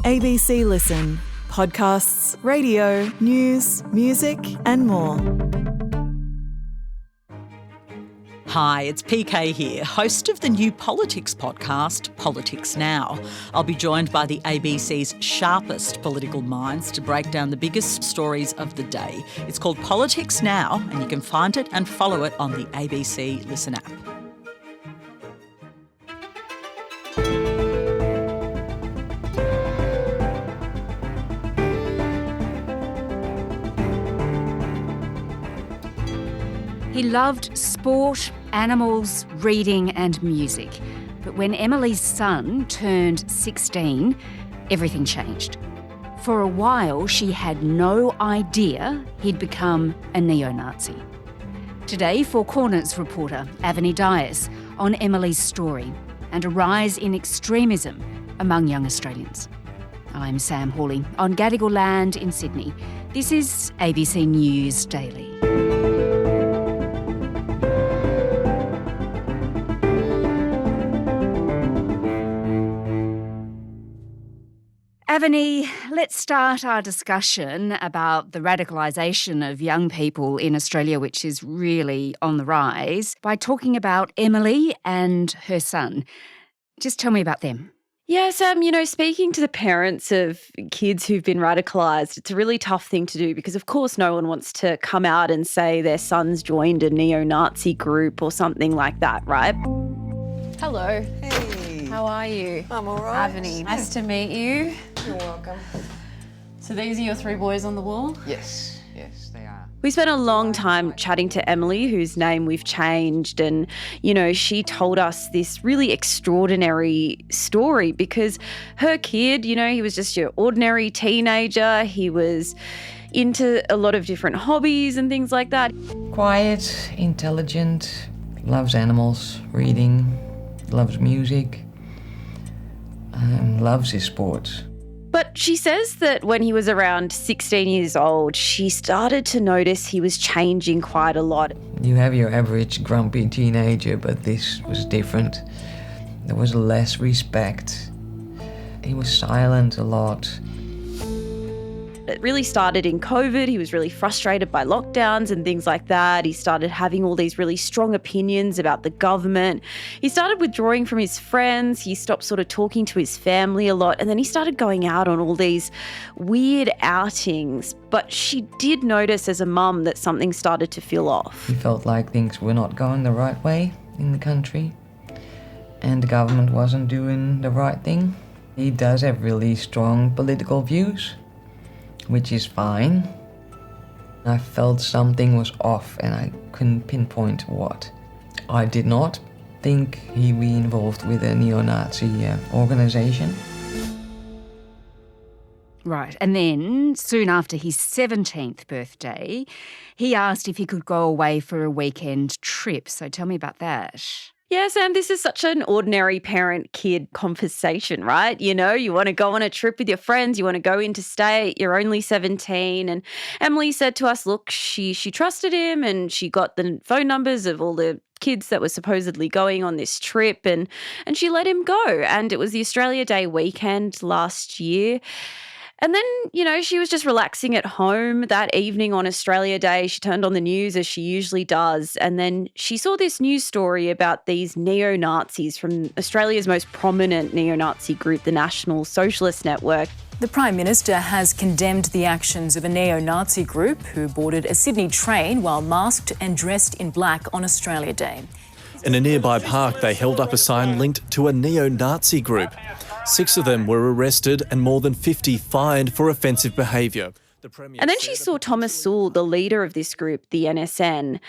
ABC Listen. Podcasts, radio, news, music and more. Hi, it's PK here, host of the new politics podcast, Politics Now. I'll be joined by the ABC's sharpest political minds to break down the biggest stories of the day. It's called Politics Now, and you can find it and follow it on the ABC Listen app. He loved sport, animals, reading and music. But when Emily's son turned 16, everything changed. For a while, she had no idea he'd become a neo-Nazi. Today, Four Corners reporter Avani Dias on Emily's story and a rise in extremism among young Australians. I'm Sam Hawley on Gadigal land in Sydney. This is ABC News Daily. Avani, let's start our discussion about the radicalisation of young people in Australia, which is really on the rise, by talking about Emily and her son. Just tell me about them. Yeah, Sam, speaking to the parents of kids who've been radicalised, it's a really tough thing to do because, of course, no one wants to come out and say their son's joined a neo-Nazi group or something like that, right? Hello. Hey. How are you? I'm all right. Avani, nice to meet you. You're welcome. So these are your three boys on the wall? Yes, they are. We spent a long time chatting to Emily, whose name we've changed, and, she told us this really extraordinary story because her kid, he was just your ordinary teenager. He was into a lot of different hobbies and things like that. Quiet, intelligent, loves animals, reading, loves music, loves his sports. But she says that when he was around 16 years old, she started to notice he was changing quite a lot. You have your average grumpy teenager, but this was different. There was less respect. He was silent a lot. It really started in COVID. He was really frustrated by lockdowns and things like that. He started having all these really strong opinions about the government. He started withdrawing from his friends. He stopped sort of talking to his family a lot. And then he started going out on all these weird outings. But she did notice as a mum that something started to feel off. He felt like things were not going the right way in the country, and the government wasn't doing the right thing. He does have really strong political views, which is fine. I felt something was off and I couldn't pinpoint what. I did not think he'd be involved with a neo-Nazi organisation. Right, and then soon after his 17th birthday, he asked if he could go away for a weekend trip. So tell me about that. Yeah, Sam, this is such an ordinary parent-kid conversation, right? You want to go on a trip with your friends, you want to go interstate, you're only 17. And Emily said to us, look, she trusted him and she got the phone numbers of all the kids that were supposedly going on this trip and she let him go. And it was the Australia Day weekend last year. And then, she was just relaxing at home that evening on Australia Day. She turned on the news as she usually does. And then she saw this news story about these neo-Nazis from Australia's most prominent neo-Nazi group, the National Socialist Network. The Prime Minister has condemned the actions of a neo-Nazi group who boarded a Sydney train while masked and dressed in black on Australia Day. In a nearby park, they held up a sign linked to a neo-Nazi group. 6 of them were arrested and more than 50 fined for offensive behaviour. And then she saw Thomas Sewell, the leader of this group, the NSN,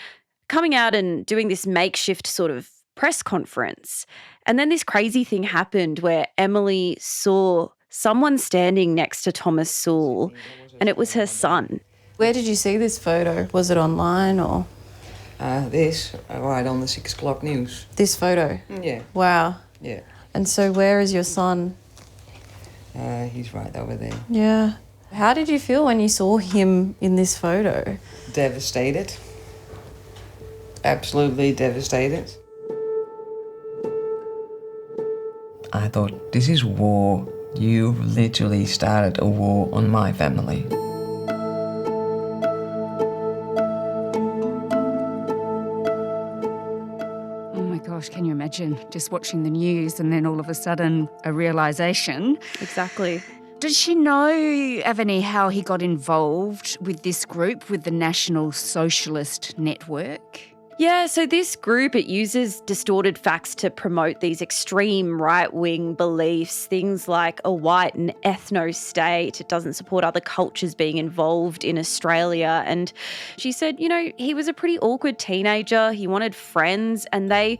coming out and doing this makeshift sort of press conference. And then this crazy thing happened where Emily saw someone standing next to Thomas Sewell, and it was her son. Where did you see this photo? Was it online or? This, right on the 6 o'clock news. This photo? Yeah. Wow. Yeah. And so where is your son? He's right over there. Yeah. How did you feel when you saw him in this photo? Devastated. Absolutely devastated. I thought, this is war. You've literally started a war on my family. Oh my gosh, can you imagine just watching the news and then all of a sudden a realisation? Exactly. Does she know, Avani, how he got involved with this group, with the National Socialist Network? Yeah, so this group, it uses distorted facts to promote these extreme right-wing beliefs, things like a white and ethno-state. It doesn't support other cultures being involved in Australia. And she said, he was a pretty awkward teenager. He wanted friends, and they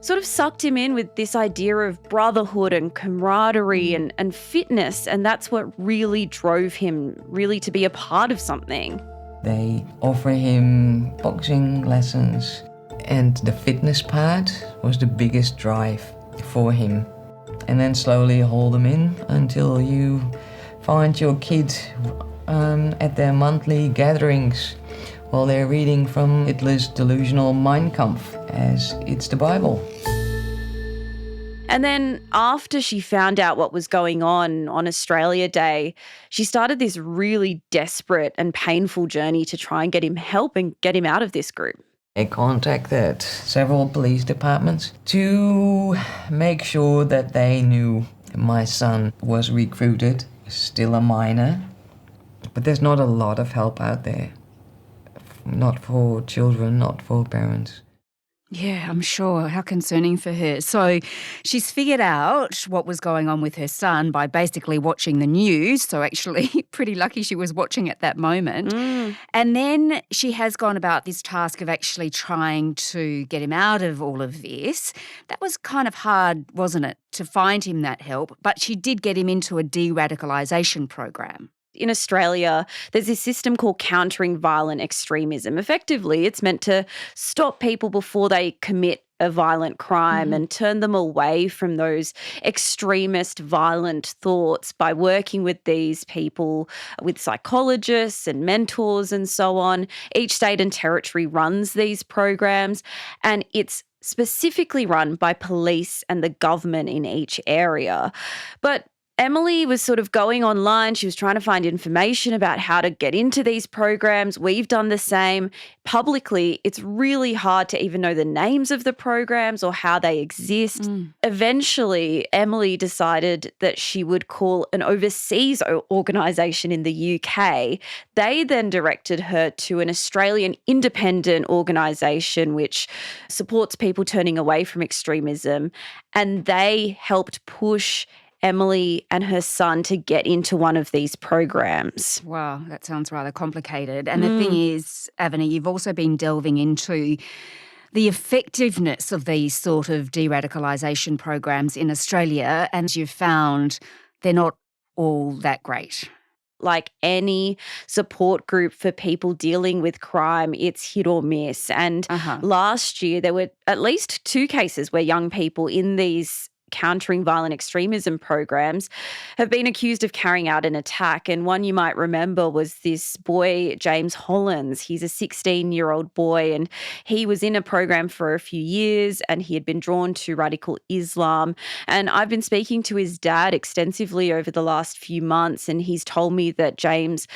sort of sucked him in with this idea of brotherhood and camaraderie and fitness. And that's what really drove him really to be a part of something. They offer him boxing lessons, and the fitness part was the biggest drive for him. And then slowly hold them in until you find your kid at their monthly gatherings while they're reading from Hitler's delusional Mein Kampf as it's the Bible. And then after she found out what was going on Australia Day, she started this really desperate and painful journey to try and get him help and get him out of this group. They contacted several police departments to make sure that they knew my son was recruited, still a minor. But there's not a lot of help out there. Not for children, not for parents. Yeah, I'm sure. How concerning for her. So she's figured out what was going on with her son by basically watching the news. So actually pretty lucky she was watching at that moment. And then she has gone about this task of actually trying to get him out of all of this. That was kind of hard, wasn't it, to find him that help? But she did get him into a de-radicalisation program. In Australia, there's this system called countering violent extremism. Effectively, it's meant to stop people before they commit a violent crime and turn them away from those extremist violent thoughts by working with these people, with psychologists and mentors and so on. Each state and territory runs these programs, and it's specifically run by police and the government in each area. But Emily was sort of going online. She was trying to find information about how to get into these programs. We've done the same. Publicly, it's really hard to even know the names of the programs or how they exist. Eventually, Emily decided that she would call an overseas organisation in the UK. They then directed her to an Australian independent organisation which supports people turning away from extremism, and they helped push Emily and her son to get into one of these programs. Wow, that sounds rather complicated. And the thing is, Avani, you've also been delving into the effectiveness of these sort of de-radicalisation programs in Australia, and you've found they're not all that great. Like any support group for people dealing with crime, it's hit or miss. And last year there were at least 2 cases where young people in these countering violent extremism programs have been accused of carrying out an attack. And one you might remember was this boy, James Hollins. He's a 16-year-old boy, and he was in a program for a few years, and he had been drawn to radical Islam. And I've been speaking to his dad extensively over the last few months, and he's told me that James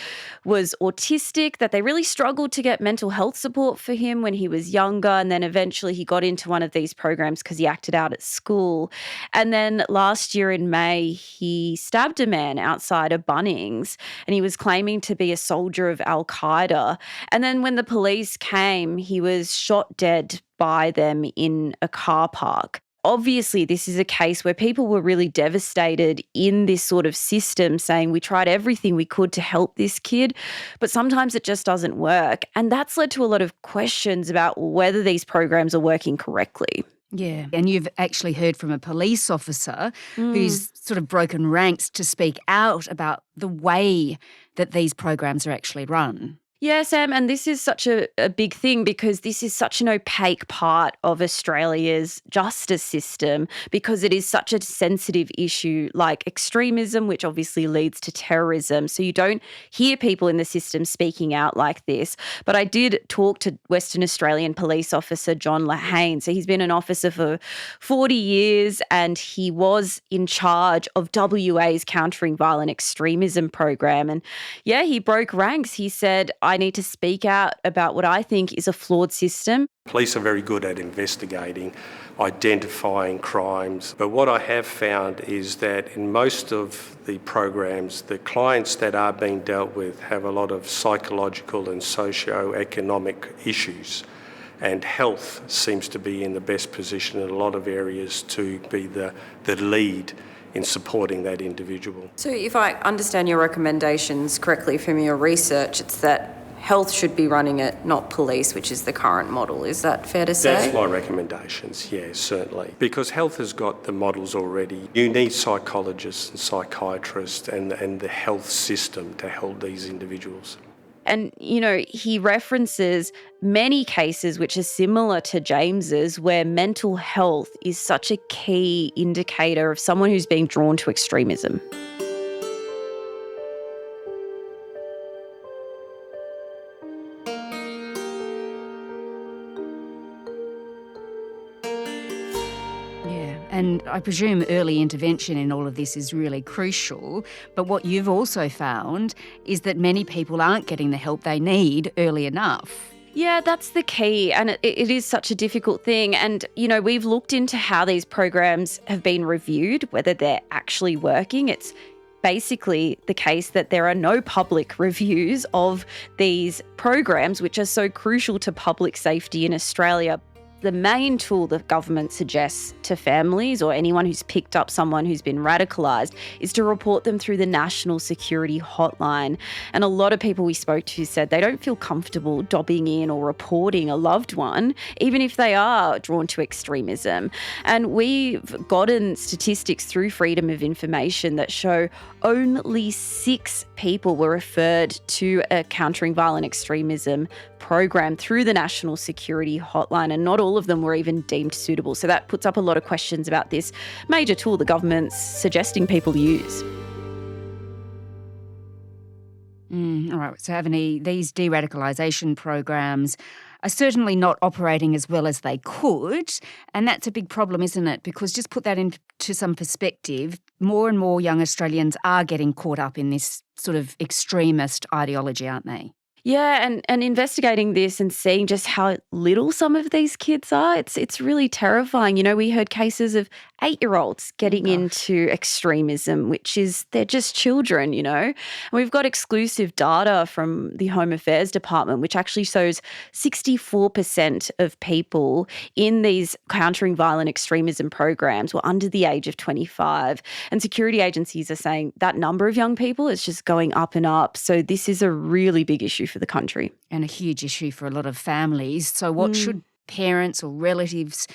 was autistic, that they really struggled to get mental health support for him when he was younger, and then eventually he got into one of these programs because he acted out at school. And then last year in May, he stabbed a man outside of Bunnings, and he was claiming to be a soldier of Al-Qaeda. And then when the police came, he was shot dead by them in a car park. Obviously, this is a case where people were really devastated in this sort of system, saying we tried everything we could to help this kid, but sometimes it just doesn't work. And that's led to a lot of questions about whether these programs are working correctly. Yeah, and you've actually heard from a police officer who's sort of broken ranks to speak out about the way that these programs are actually run. Yeah, Sam, and this is such a big thing because this is such an opaque part of Australia's justice system because it is such a sensitive issue like extremism, which obviously leads to terrorism. So you don't hear people in the system speaking out like this. But I did talk to Western Australian police officer John Lahane. So he's been an officer for 40 years and he was in charge of WA's Countering Violent Extremism program. And yeah, he broke ranks. He said, I need to speak out about what I think is a flawed system. Police are very good at investigating, identifying crimes, but what I have found is that in most of the programs, the clients that are being dealt with have a lot of psychological and socio-economic issues, and health seems to be in the best position in a lot of areas to be the lead in supporting that individual. So if I understand your recommendations correctly from your research, it's that health should be running it, not police, which is the current model. Is that fair to say? That's my recommendations, yes, certainly. Because health has got the models already. You need psychologists and psychiatrists and the health system to help these individuals. And, he references many cases which are similar to James's where mental health is such a key indicator of someone who's being drawn to extremism. And I presume early intervention in all of this is really crucial. But what you've also found is that many people aren't getting the help they need early enough. Yeah, that's the key. And it is such a difficult thing. And, we've looked into how these programs have been reviewed, whether they're actually working. It's basically the case that there are no public reviews of these programs, which are so crucial to public safety in Australia. The main tool the government suggests to families or anyone who's picked up someone who's been radicalised is to report them through the National Security Hotline. And a lot of people we spoke to said they don't feel comfortable dobbing in or reporting a loved one, even if they are drawn to extremism. And we've gotten statistics through Freedom of Information that show only 6 people were referred to a Countering Violent Extremism program through the National Security Hotline, and not all of them were even deemed suitable. So that puts up a lot of questions about this major tool the government's suggesting people use. All right, so Avani, these de-radicalisation programs are certainly not operating as well as they could, and that's a big problem, isn't it? Because just put that into some perspective, more and more young Australians are getting caught up in this sort of extremist ideology, aren't they? Yeah, and investigating this and seeing just how little some of these kids are, it's really terrifying. We heard cases of 8-year-olds getting into extremism, which is, they're just children, And we've got exclusive data from the Home Affairs Department, which actually shows 64% of people in these countering violent extremism programs were under the age of 25. And security agencies are saying that number of young people is just going up and up. So this is a really big issue for the country. And a huge issue for a lot of families. So what should parents or relatives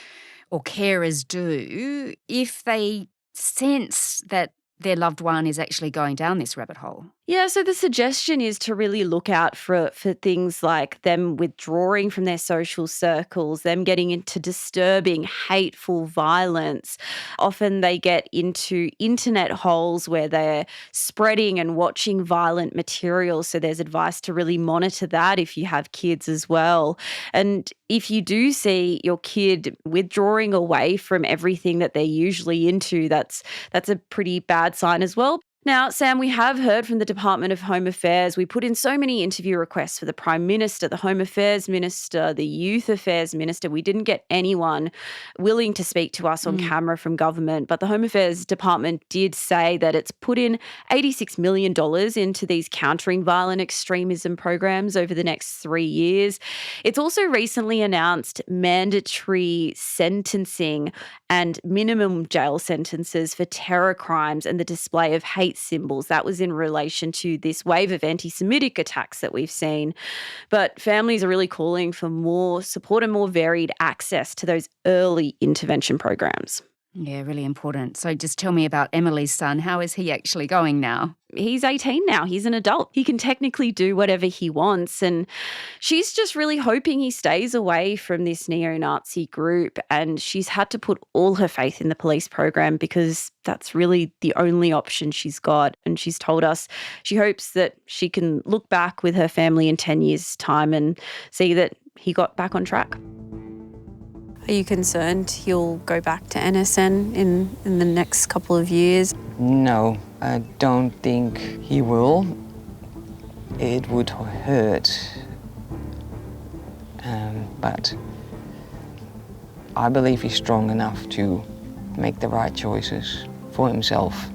or carers do if they sense that their loved one is actually going down this rabbit hole? Yeah, so the suggestion is to really look out for things like them withdrawing from their social circles, them getting into disturbing, hateful violence. Often they get into internet holes where they're spreading and watching violent material. So there's advice to really monitor that if you have kids as well. And if you do see your kid withdrawing away from everything that they're usually into, that's a pretty bad sign as well. Now, Sam, we have heard from the Department of Home Affairs. We put in so many interview requests for the Prime Minister, the Home Affairs Minister, the Youth Affairs Minister. We didn't get anyone willing to speak to us on camera from government, but the Home Affairs Department did say that it's put in $86 million into these countering violent extremism programs over the next 3 years. It's also recently announced mandatory sentencing and minimum jail sentences for terror crimes and the display of hate symbols. That was in relation to this wave of anti-Semitic attacks that we've seen. But families are really calling for more support and more varied access to those early intervention programs. Yeah, really important. So just tell me about Emily's son. How is he actually going now? He's 18 now. He's an adult. He can technically do whatever he wants. And she's just really hoping he stays away from this neo-Nazi group. And she's had to put all her faith in the police program because that's really the only option she's got. And she's told us she hopes that she can look back with her family in 10 years' time and see that he got back on track. Are you concerned he'll go back to NSN in the next couple of years? No, I don't think he will. It would hurt. But I believe he's strong enough to make the right choices for himself.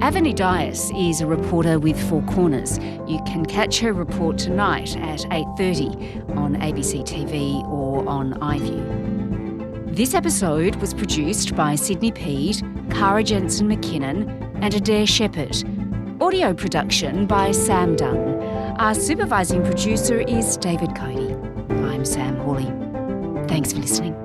Avani Dias is a reporter with Four Corners. You can catch her report tonight at 8:30 on ABC TV or on iView. This episode was produced by Sydney Peed, Cara Jensen McKinnon and Adair Shepherd. Audio production by Sam Dunn. Our supervising producer is David Cody. I'm Sam Hawley. Thanks for listening.